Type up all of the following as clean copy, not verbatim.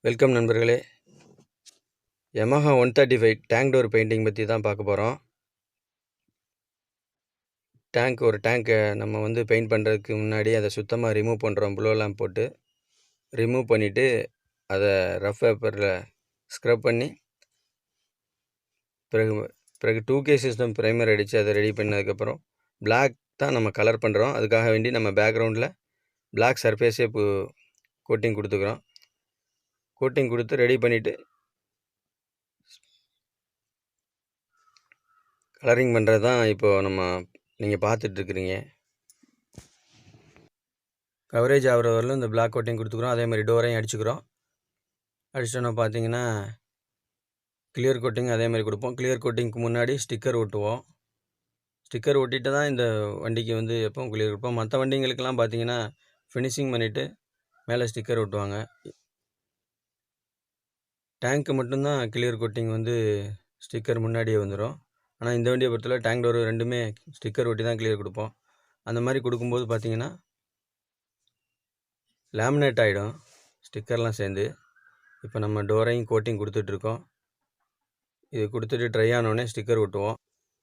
Welcome நண்பர்களே. Yamaha 135 tank door painting பற்றி தான் பார்க்க போகிறோம். ஒரு டேங்க்கை நம்ம வந்து பெயிண்ட் பண்ணுறதுக்கு முன்னாடி அதை சுத்தமாக ரிமூவ் பண்ணுறோம். ப்ளூலாம் போட்டு ரிமூவ் பண்ணிவிட்டு அதை ரஃப் பேப்பரில் ஸ்க்ரப் பண்ணி பிறகு பிறகு 2K சிஸ்டம் ப்ரைமர் அடித்து அதை ரெடி பண்ணதுக்கப்புறம் பிளாக் தான் நம்ம கலர் பண்ணுறோம். அதுக்காக வேண்டி நம்ம பேக்ரவுண்டில் பிளாக் சர்ஃபேஸே கோட்டிங் கொடுத்துக்கிறோம். கோட்டிங் கொடுத்து ரெடி பண்ணிவிட்டு கலரிங் பண்ணுறது தான் இப்போது நீங்கள் பார்த்துட்ருக்குறீங்க. கவரேஜ் ஆகிற வரலும் இந்த பிளாக் கோட்டிங் கொடுத்துக்குறோம். அதே மாதிரி டோரையும் அடிச்சுக்கிறோம். அடிச்சிட்டோன்னா பார்த்தீங்கன்னா கிளியர் கோட்டிங் அதே மாதிரி கொடுப்போம். கிளியர் கோட்டிங்க்கு முன்னாடி ஸ்டிக்கர் ஒட்டுவோம். ஸ்டிக்கர் ஒட்டிட்டு தான் இந்த வண்டிக்கு வந்து எப்பவும் கிளியர் கொடுப்போம். மற்ற வண்டிங்களுக்கெல்லாம் பார்த்தீங்கன்னா ஃபினிஷிங் பண்ணிவிட்டு மேலே ஸ்டிக்கர் ஒட்டுவாங்க. டேங்க்கு மட்டும்தான் கிளியர் கோட்டிங் வந்து ஸ்டிக்கர் முன்னாடியே வந்துடும். ஆனால் இந்த வண்டியை பொறுத்தவரை டேங்க் டோர் ரெண்டுமே ஸ்டிக்கர் ஒட்டி தான் கிளியர் கொடுப்போம். அந்த மாதிரி கொடுக்கும்போது பார்த்தீங்கன்னா லேமினேட் ஆகிடும் ஸ்டிக்கர்லாம் சேர்ந்து. இப்போ நம்ம டோரையும் கோட்டிங் கொடுத்துட்ருக்கோம். இது கொடுத்துட்டு ட்ரை ஆனோடனே ஸ்டிக்கர் ஒட்டுவோம்.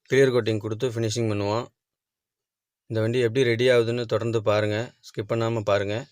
கிளியர் கோட்டிங் கொடுத்து ஃபினிஷிங் பண்ணுவோம். இந்த வண்டி எப்படி ரெடி ஆகுதுன்னு தொடர்ந்து பாருங்கள், ஸ்கிப் பண்ணாமல் பாருங்கள்.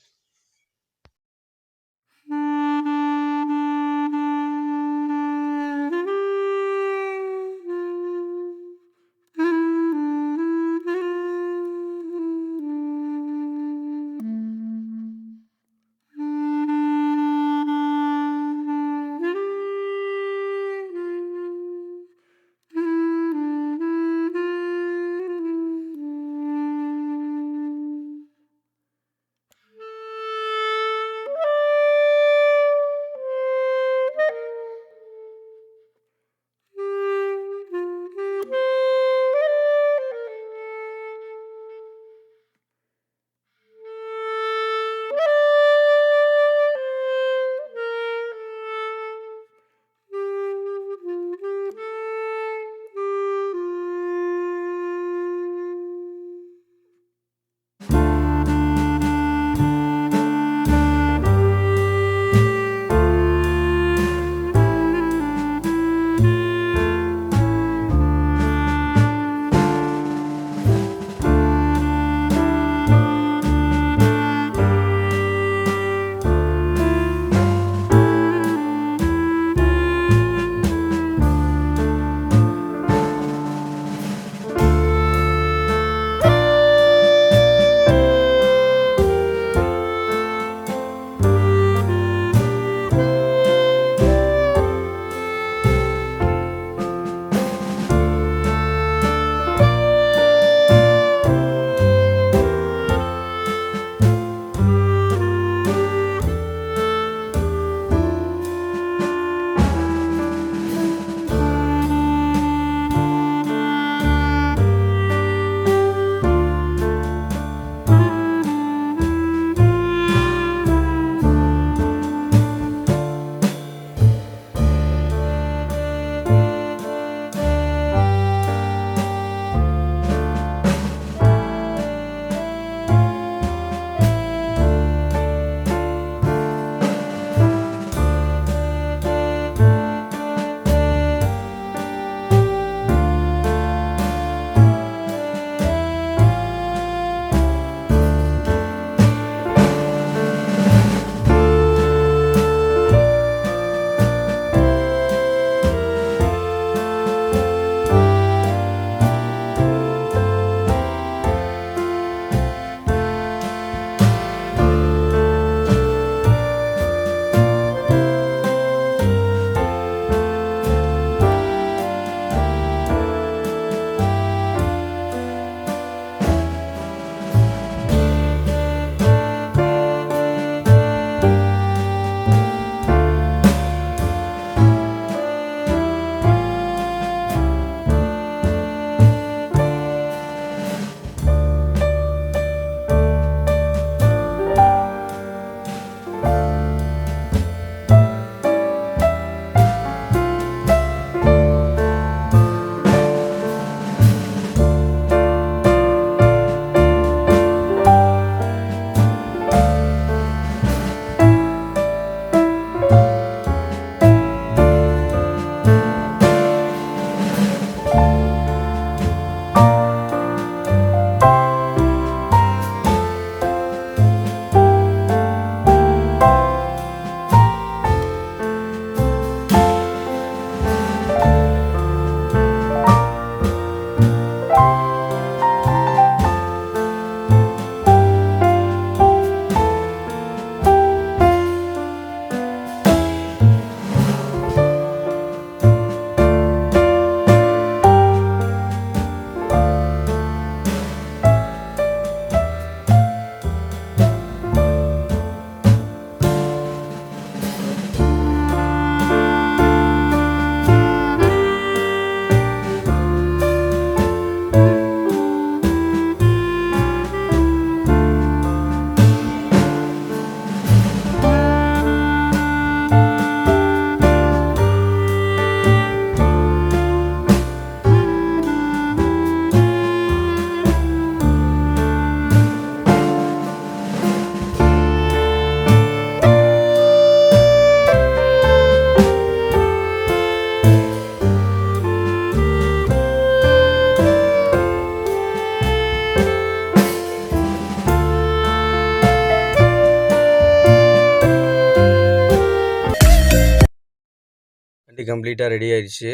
கம்ப்ளீட்டாக ரெடி ஆயிடுச்சு.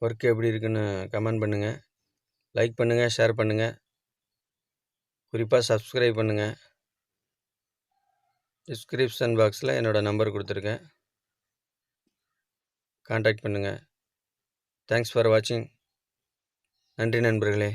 ஒர்க் எப்படி இருக்குன்னு கமெண்ட் பண்ணுங்கள். லைக் பண்ணுங்கள், ஷேர் பண்ணுங்கள். குறிப்பாக சப்ஸ்கிரைப் பண்ணுங்கள். டிஸ்கிரிப்ஷன் பாக்ஸில் என்னோடய நம்பர் கொடுத்துருக்கேன். கான்டாக்ட் பண்ணுங்கள். தேங்க்ஸ் ஃபார் வாட்சிங். நன்றி நண்பர்களே.